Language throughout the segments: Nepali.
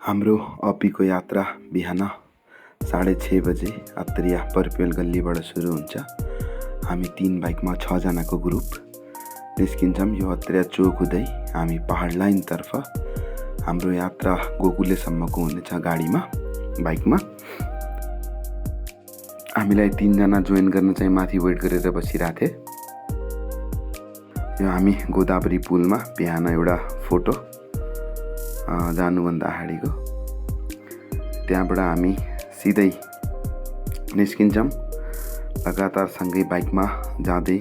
हाम्रो अपीको यात्रा बिहान 6:30 बजे अत्रिया पर्पेल गल्लीबाट सुरु हुन्छ। हामी 3 बाइकमा 6 जनाको ग्रुप निस्किन्छौँ। यो अत्रिया चोक हुँदै हामी पहाड लाइनतर्फ हाम्रो यात्रा गोकुलेसम्मको हुनेछ। गाडीमा बाइकमा हामीलाई 3 जना जोइन गर्न चाहिँ माथि वेट गरेर बसिरहेको थिए। यो हामी गोदावरी पुलमा बिहान एउटा फोटो जानुभन्दा अगाडिको, त्यहाँबाट हामी सिधै निस्किन्छौँ। लगातार सँगै बाइकमा जाँदै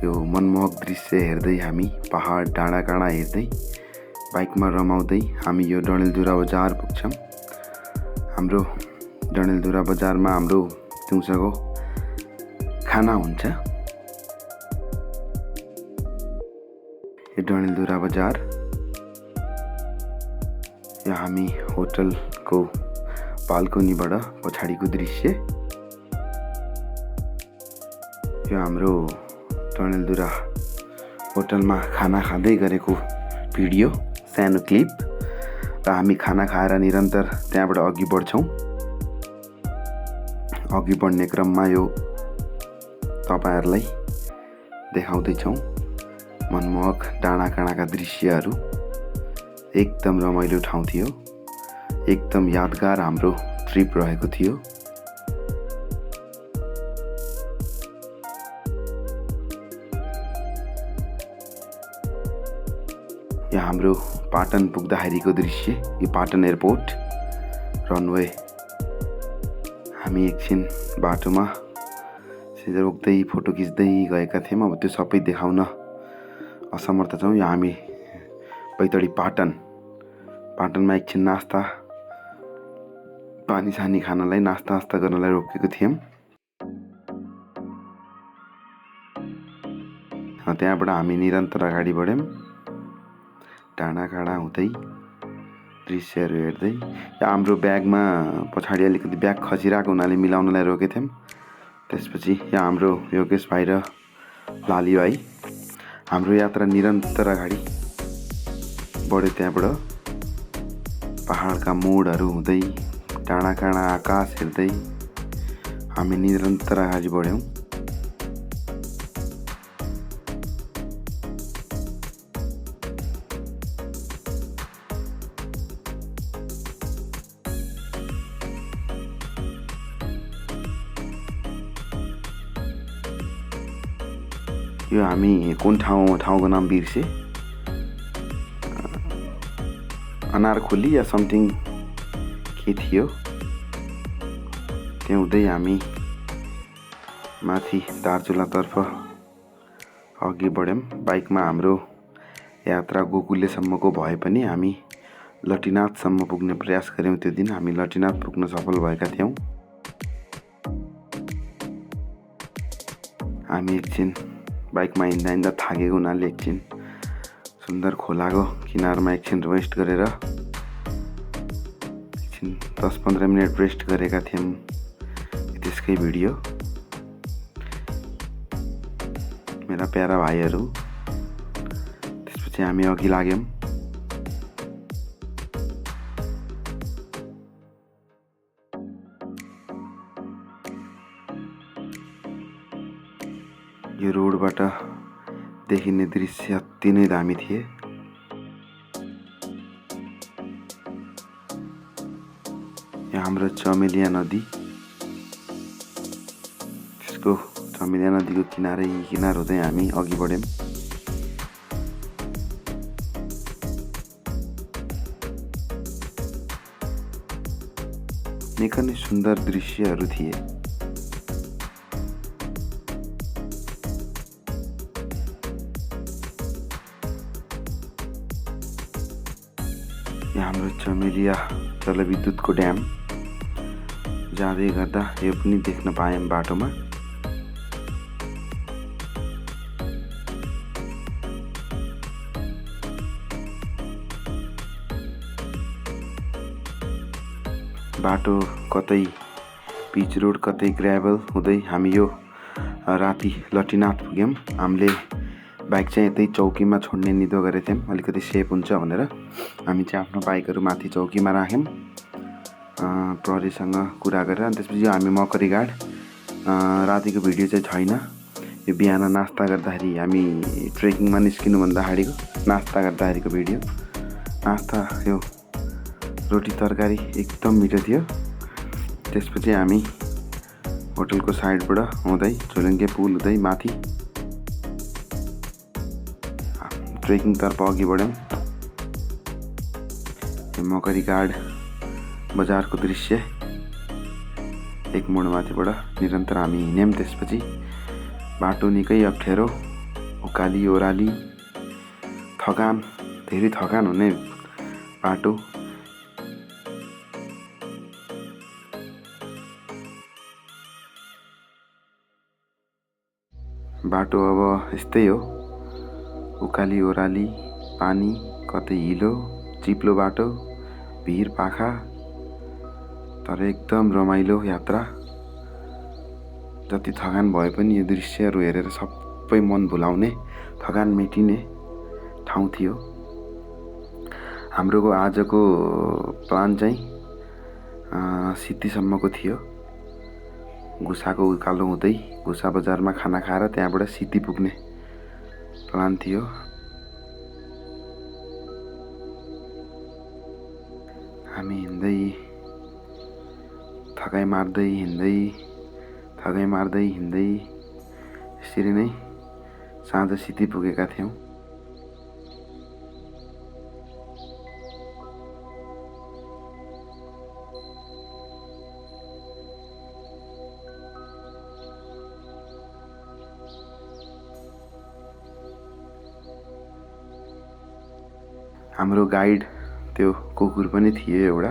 यो मनमोहक दृश्य हेर्दै हामी पहाड डाँडाकाँडा हेर्दै बाइकमा रमाउँदै हामी यो डडेलधुरा बजार पुग्छौँ। हाम्रो डडेलधुरा बजारमा हाम्रो दिउँसोको खाना हुन्छ। यो डडेलधुरा बजार, यो हामी होटलको बाल्कनीबाट पछाडिको दृश्य। यो हाम्रो डडेलधुरा होटलमा खाना खाँदै गरेको भिडियो, सानो क्लिप। र हामी खाना खाएर निरन्तर त्यहाँबाट अघि बढ्छौँ। अघि बढ्ने क्रममा यो तपाईँहरूलाई देखाउँदैछौँ मनमोहक डाँडाकाँडाका दृश्यहरू। एकदम रमाइलो ठाउँ थियो, एकदम यादगार हाम्रो ट्रिप रहेको थियो। यो हाम्रो पाटन पुग्दाखेरिको दृश्य, यो पाटन एयरपोर्ट रनवे। हामी एकछिन बाटोमा रोक्दै फोटो खिच्दै गएका थियौँ। अब त्यो सबै देखाउन असमर्थ छौँ। यो हामी बैतडी पाटनमा एकछिन नास्ता पानी सानी खानलाई, नास्ता गर्नलाई रोकेको थियौँ। त्यहाँबाट हामी निरन्तर अगाडि बढ्यौँ, डाँडाकाँडा हुँदै दृश्यहरू हेर्दै। हाम्रो ब्यागमा पछाडि अलिकति ब्याग खसिरहेको हुनाले मिलाउनलाई रोकेको थियौँ। त्यसपछि यहाँ हाम्रो योगेश भाइ र लाली भाइ। हाम्रो यात्रा निरन्तर अगाडि बढ्यो। त्यहाँबाट पहाडका मोडहरू हुँदै डाँडाकाँडा आकाश हेर्दै हामी निरन्तर अगाडि बढ्यौँ। यो हामी कुन ठाउँको नाम बिर्से, अनारखोली या समथिङ के थियो। त्यहाँ हुँदै हामी माथि दार्चुलातर्फ अघि बढ्यौँ। बाइकमा हाम्रो यात्रा गोकुलेसम्मको भए पनि हामी लटिनाथसम्म पुग्ने प्रयास गऱ्यौँ। त्यो दिन हामी लटिनाथ पुग्न सफल भएका थियौँ। हामी एकछिन बाइकमा हिँड्दा थाकेको हुनाले एकछिन सुन्दर खोलाको किनारमा एकछिन रेस्ट गरेर 10-15 मिनट रेस्ट गरेका थियौँ। त्यसकै भिडियो मेरा प्यारा भाइहरू। त्यसपछि हामी अघि लाग्यौँ। यो रोडबाट देखिने दृश्य अति नै दामी थिए। यहाँ हाम्रो चमेलिया नदी, त्यसको चमेलिया नदीको किनार हुँदै हामी अघि बढ्यौँ। निकै नै सुन्दर दृश्यहरू थिए। यहाँ हाम्रो चमेलिया जलविद्युतको ड्याम जाँदै गर्दा यो पनि देख्न पायौँ बाटोमा। बाटो कतै पिच रोड कतै ग्राभल हुँदै हामी यो राति लटिनाथ पुग्यौँ। हामीले बाइक चाहिँ यतै चौकीमा छोड्ने निदो गरेको थियौँ, अलिकति सेफ हुन्छ भनेर हामी चाहिँ आफ्नो बाइकहरू माथि चौकीमा राख्यौँ प्रहरीसँग कुरा गरेर। अनि त्यसपछि हामी मकरी घाट रातिको भिडियो चाहिँ छैन, यो बिहान नास्ता गर्दाखेरि हामी ट्रेकिङमा निस्किनुभन्दा अगाडिको नास्ता गर्दाखेरिको भिडियो। नास्ता यो रोटी तरकारी एकदम मिठो थियो। त्यसपछि हामी होटलको साइडबाट हुँदै झोलुङ्गे पुल हुँदै माथि ट्रेकिङतर्फ अघि बढ्यौँ। मकरी घाट बजारको दृश्य एक मोडमाथिबाट निरन्तर हामी हिँड्यौँ। त्यसपछि बाटो निकै अप्ठ्यारो, उकाली ओह्राली, धेरै थकान हुने बाटो। बाटो अब यस्तै हो, उकाली ओह्राली, पानी, कतै हिलो, चिप्लो बाटो, भिर पाखा, तर एकदम रमाइलो यात्रा। जति थकान भए पनि यो दृश्यहरू हेरेर सबै मन भुलाउने, थकान मेटिने ठाउँ थियो। हाम्रो आजको प्लान चाहिँ सिद्धिसम्मको थियो। घुसाको उकालो हुँदै घुसा बजारमा खाना खाएर त्यहाँबाट सिद्धि पुग्ने प्लान थियो। हामी हिँड्दै थकाइ मार्दै यसरी नै साँझ सिद्धि पुगेका थियौँ। हाम्रो गाइड त्यो कुकुर पनि थियो एउटा।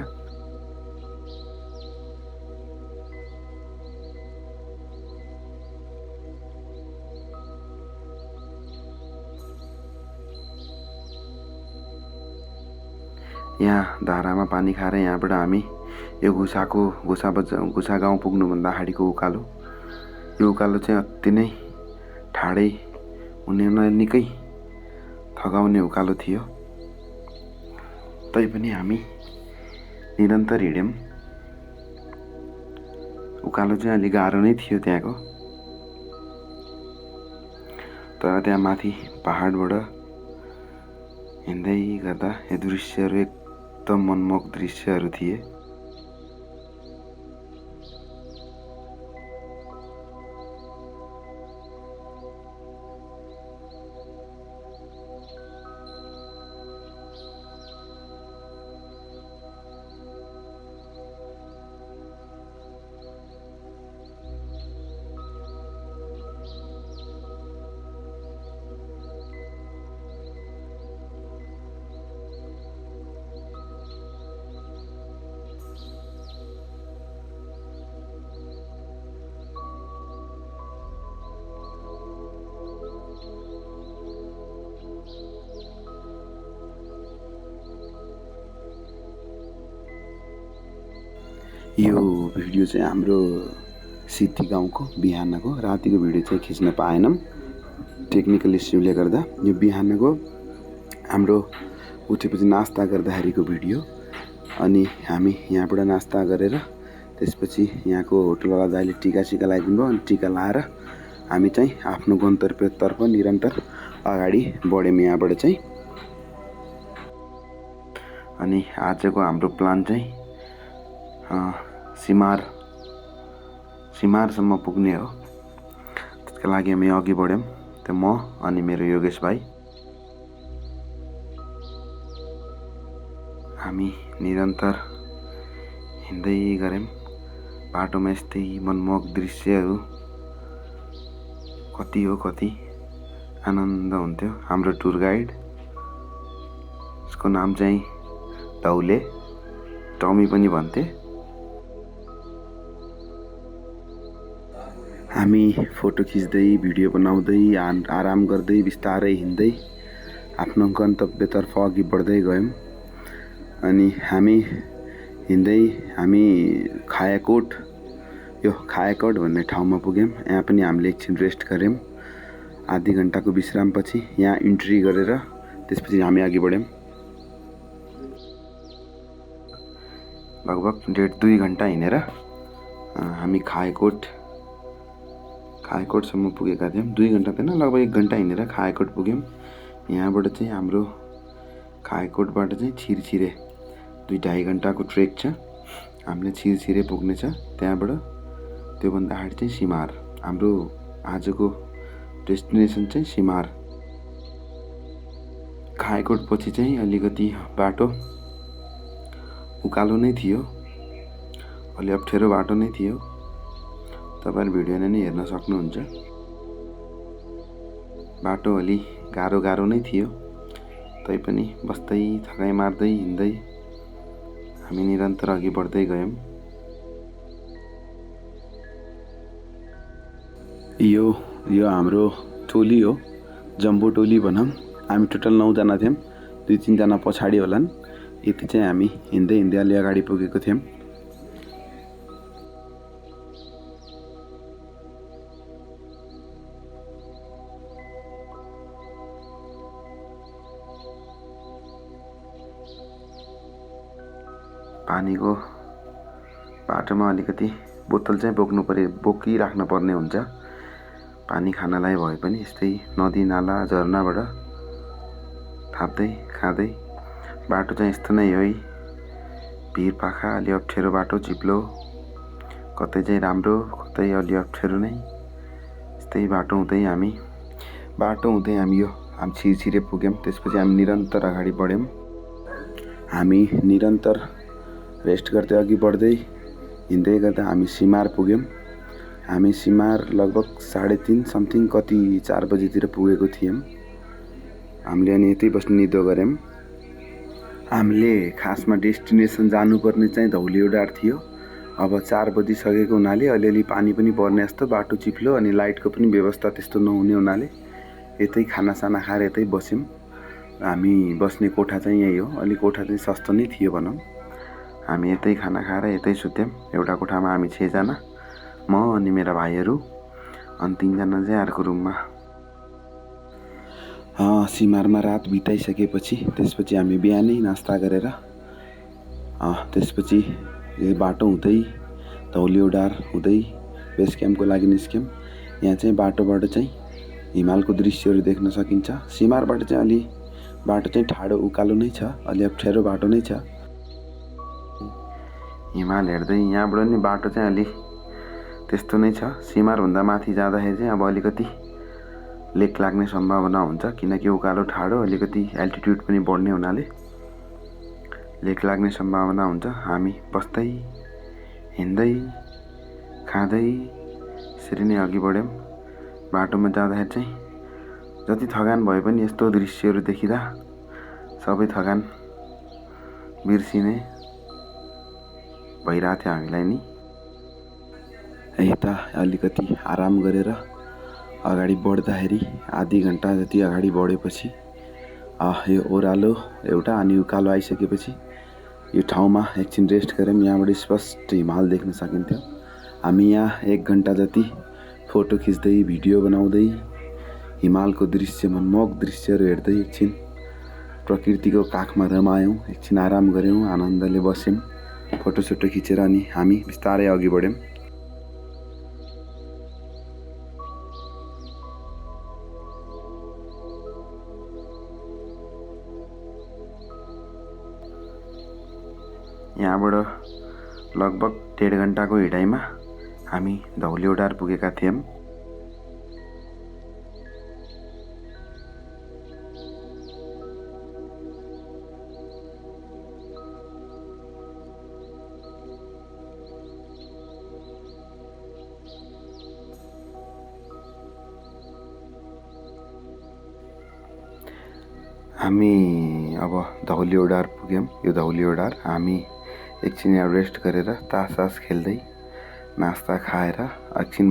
यहाँ धारामा पानी खाएर यहाँबाट हामी यो घुसा गाउँ पुग्नुभन्दा अगाडिको उकालो, यो उकालो चाहिँ अति नै ठाडै हुने निकै थकाउने उकालो थियो। तैपनि हामी निरन्तर हिँड्यौँ। उकालो चाहिँ अलि गाह्रो नै थियो त्यहाँको, तर त्यहाँ माथि पहाडबाट हिँड्दै गर्दा यो दृश्यहरू एकदम मनमोहक दृश्यहरू थिए। यो भिडियो चाहिँ हाम्रो सिद्धि गाउँको बिहानको, रातिको भिडियो चाहिँ खिच्न पाएनौँ टेक्निकल इस्युले गर्दा। यो बिहानको हाम्रो उठेपछि नास्ता गर्दाखेरिको भिडियो। अनि हामी यहाँबाट नास्ता गरेर त्यसपछि यहाँको होटलवाला दाइले टिका लगाइदिनु भयो। अनि टिका लाएर हामी चाहिँ आफ्नो गन्तव्यतर्फ निरन्तर अगाडि बढ्यौँ यहाँबाट चाहिँ। अनि आजको हाम्रो प्लान चाहिँ सिमारसम्म पुग्ने हो। त्यसका लागि हामी अघि बढ्यौँ, त्यो म अनि मेरो योगेश भाइ। हामी निरन्तर हिँड्दै गऱ्यौँ। बाटोमा यस्तै मनमोहक दृश्यहरू कति आनन्द हुन्थ्यो। हाम्रो टुर गाइड, उसको नाम चाहिँ टौले, टमी पनि भन्थे। हामी फोटो खिच्दै भिडियो बनाउँदै आराम गर्दै बिस्तारै हिँड्दै आफ्नो गन्तव्यतर्फ अघि बढ्दै गयौँ। अनि हामी हिँड्दै खायाकोट भन्ने ठाउँमा पुग्यौँ। यहाँ पनि हामीले एकछिन रेस्ट गऱ्यौँ। आधी घन्टाको विश्रामपछि यहाँ इन्ट्री गरेर त्यसपछि हामी अघि बढ्यौँ। लगभग 1.5-2 घन्टा हिँडेर हामी खाएकोटसम्म पुगेका थियौँ। 2 घन्टा थिएन, लगभग 1 घन्टा हिँडेर खाएकोट पुग्यौँ। यहाँबाट चाहिँ हाम्रो खाएकोटबाट चाहिँ छिरछिरे 2-2.5 घन्टाको ट्रेक छ। हामीले छिरछिरे पुग्नेछ त्यहाँबाट। त्योभन्दा अगाडि चाहिँ सिमार। हाम्रो आजको डेस्टिनेसन चाहिँ सिमार। खाएकोट पछि चाहिँ अलिकति बाटो उकालो नै थियो, अलि अप्ठ्यारो बाटो नै थियो। तपाईहरु भिडियोमा नै हेर्न सक्नुहुन्छ। बाटो अलि गाह्रो नै थियो, तैपनि बस्दै थकाइ मार्दै हिँड्दै हामी निरन्तर अघि बढ्दै गयौँ। यो हाम्रो टोली हो, जम्बो टोली भनौँ। हामी टोटल 9 जना थियौँ, 2-3 जना पछाडि होलान्। यति चाहिँ हामी हिँड्दै अलि अगाडि पुगेको थियौँ। पानीको बाटोमा अलिकति बोतल चाहिँ बोकिराख्न पर्ने हुन्छ। पानी खानलाई भए पनि यस्तै नदी नाला झरनाबाट थाप्दै खाँदै। बाटो चाहिँ यस्तो नै हो है, भिर पाखा, अलि अप्ठ्यारो बाटो, चिप्लो, कतै चाहिँ राम्रो, कतै अलि अप्ठ्यारो नै। यस्तै बाटो हुँदै हामी छिरछिरे पुग्यौँ। त्यसपछि हामी निरन्तर अगाडि बढ्यौँ। हामी निरन्तर रेस्ट गर्दै अघि बढ्दै हिँड्दै गर्दा हामी सिमार पुग्यौँ। हामी सिमार लगभग 3:30 समथिङ 4 बजीतिर पुगेको थियौँ। हामीले अनि यतै बस्ने निदो गऱ्यौँ। हामीले खासमा डेस्टिनेसन जानुपर्ने चाहिँ धौलियोडार थियो। अब 4 बजिसकेको हुनाले अलिअलि पानी पनि पर्ने जस्तो, बाटो चिप्लो अनि लाइटको पनि व्यवस्था त्यस्तो नहुने हुनाले यतै खानासाना खाएर यतै बस्यौँ। हामी बस्ने कोठा चाहिँ यही हो, अलि कोठा चाहिँ सस्तो नै थियो भनौँ। हामी यतै खाना खाएर यतै सुत्यौँ। एउटा कोठामा हामी 6 जना, म अनि मेरा भाइहरू, अनि 3 जना चाहिँ अर्को रुममा। सिमारमा रात बिताइसकेपछि त्यसपछि हामी बिहानै नास्ता गरेर त्यसपछि बाटो हुँदै धौलियोडार हुँदै बेस क्याम्पको लागि निस्क्यौँ। यहाँ चाहिँ बाटोबाट चाहिँ हिमालको दृश्यहरू देख्न सकिन्छ। सिमारबाट चाहिँ अलि बाटो चाहिँ ठाडो उकालो नै छ, अलि अप्ठ्यारो बाटो नै छ। हिमाल हेर्दै यहाँबाट नि बाटो चाहिँ अलि त्यस्तो नै छ। सिमारभन्दा माथि जाँदाखेरि चाहिँ अब अलिकति लेक लाग्ने सम्भावना हुन्छ, किनकि उकालो ठाडो, अलिकति एल्टिट्युड पनि बढ्ने हुनाले लेक लाग्ने सम्भावना हुन्छ। हामी बस्दै हिँड्दै खाँदै यसरी नै अघि बढ्यौँ। बाटोमा जाँदाखेरि चाहिँ जति थकान भए पनि यस्तो दृश्यहरू देखिँदा सबै थकान बिर्सिने भइरहेको थियो हामीलाई नि। यता अलिकति आराम गरेर अगाडि बढ्दाखेरि आधी घन्टा जति अगाडि बढेपछि यो ओह्रालो एउटा अनि उकालो आइसकेपछि यो ठाउँमा एकछिन रेस्ट गऱ्यौँ। यहाँबाट स्पष्ट हिमाल देख्न सकिन्थ्यो। हामी यहाँ 1 घन्टा जति फोटो खिच्दै, भिडियो बनाउँदै, हिमालको दृश्य, मनमोहक दृश्यहरू हेर्दै एकछिन प्रकृतिको काखमा रमायौँ, एकछिन आराम गऱ्यौँ, आनन्दले बस्यौँ, फोटोसोटो खिचेर अनि हामी बिस्तारै अघि बढ्यौँ। यहाँबाट लगभग 1.5 घन्टाको हिँडाइमा हामी धौलियोडार पुगेका थियौँ। हामी अब धौलियोडार पुग्यौँ। यो धौलियोडार हामी एकछिन यहाँ रेस्ट गरेर तास खेल्दै नास्ता खाएर एकछिन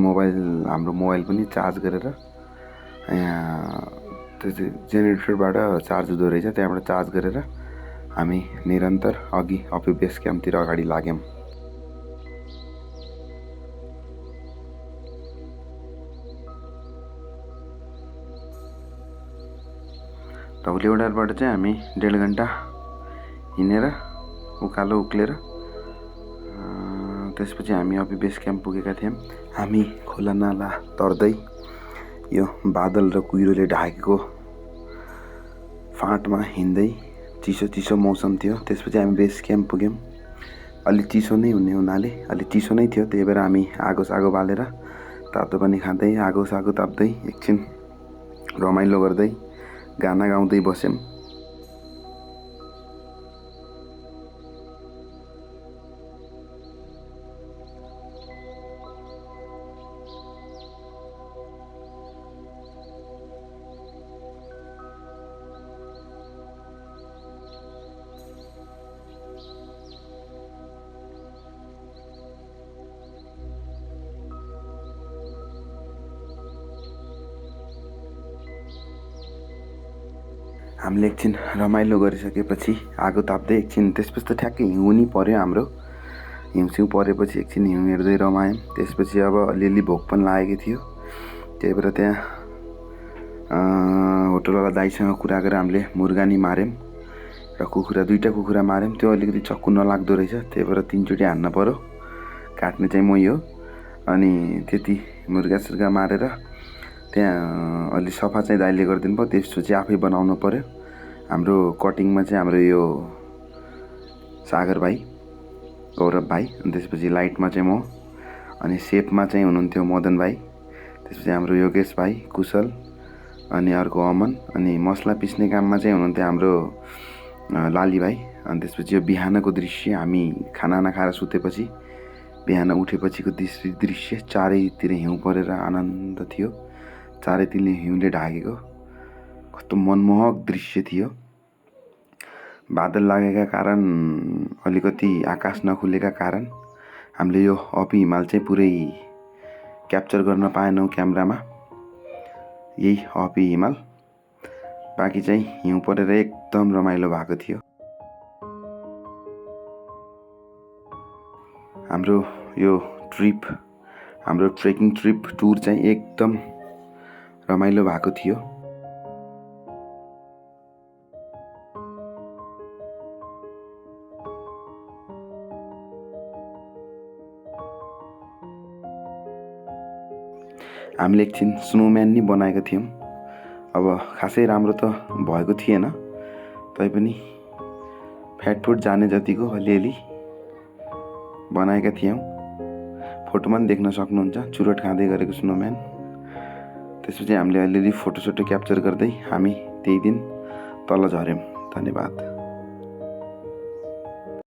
हाम्रो मोबाइल पनि चार्ज गरेर, यहाँ त्यो जेनेरेटरबाट चार्ज हुँदो रहेछ, त्यहाँबाट चार्ज गरेर हामी निरन्तर अघि अपी बेस क्याम्पतिर अगाडि लाग्यौँ। धौलेवडारबाट चाहिँ हामी 1.5 घन्टा हिँडेर उकालो उक्लेर त्यसपछि हामी अभी बेस क्याम्प पुगेका थियौँ। हामी खोला नाला तर्दै यो बादल र कुहिरोले ढाकेको फाँटमा हिँड्दै चिसो मौसम थियो। त्यसपछि हामी बेस क्याम्प पुग्यौँ। अलि चिसो नै हुने हुनाले अलि चिसो नै थियो, त्यही भएर हामी आगो बालेर तातो पानी खाँदै आगो ताप्दै एकछिन रमाइलो गर्दै गाना गाउँदै बस्यौँ। हामीले एकछिन रमाइलो गरिसकेपछि आगो ताप्दै एकछिन त्यसपछि त ठ्याक्कै हिउँ नि पर्यो। हाम्रो हिउँसिउँ परेपछि एकछिन हिउँ हेर्दै रमायौँ। त्यसपछि अब अलिअलि भोक पनि लागेको थियो, त्यही भएर त्यहाँ होटलवाला दाइसँग कुरा गरेर हामीले मुर्गा नि मार्यौँ र दुईवटा कुखुरा मार्यौँ। त्यो अलिकति चक्कु नलाग्दो रहेछ, त्यही भएर 3 चोटि हान्न पर्यो। काट्ने चाहिँ मै हो। अनि त्यति मुर्गा मारेर त्यहाँ अलि सफा चाहिँ दाइले गरिदिनु भयो। त्यसपछि आफै बनाउनु पर्यो। हाम्रो कटिङमा चाहिँ हाम्रो यो सागर भाइ, गौरव भाइ, अनि त्यसपछि लाइटमा चाहिँ म, अनि सेपमा चाहिँ हुनुहुन्थ्यो मदन भाइ, त्यसपछि हाम्रो योगेश भाइ, कुशल, अनि अर्को अमन, अनि मसला पिस्ने काममा चाहिँ हुनुहुन्थ्यो हाम्रो लाली भाइ। अनि त्यसपछि यो बिहानको दृश्य, हामी खाना खाएर सुतेपछि बिहान उठेपछिको दृश्य, चारैतिर हिउँ परेर आनन्द थियो। चारैतिर हिउँले ढाकेको कस्तो मनमोहक दृश्य थियो। बादल लागेका कारण अलिकति आकाश नखुलेका कारण हामीले यो अपी हिमाल चाहिँ पुरै क्याप्चर गर्न पाएनौँ क्यामेरामा। यही अपी हिमाल, बाँकी चाहिँ हिउँ परेर एकदम रमाइलो भएको थियो। हाम्रो यो ट्रिप, हाम्रो ट्रेकिङ ट्रिप टुर चाहिँ एकदम रमाइलो भएको थियो। हामीले एकछिन स्नोम्यान नि बनाएको थियौँ। अब खासै राम्रो त भएको थिएन, तैपनि फ्याटफुट जाने जतिको अलिअलि बनाएका थियौँ। फोटोमा पनि देख्न सक्नुहुन्छ चुरोट खाँदै गरेको स्नोम्यान। त्यसपछि हामीले अलिअलि फोटोसोटो क्याप्चर गर्दै हामी त्यही दिन तल झऱ्यौँ। धन्यवाद।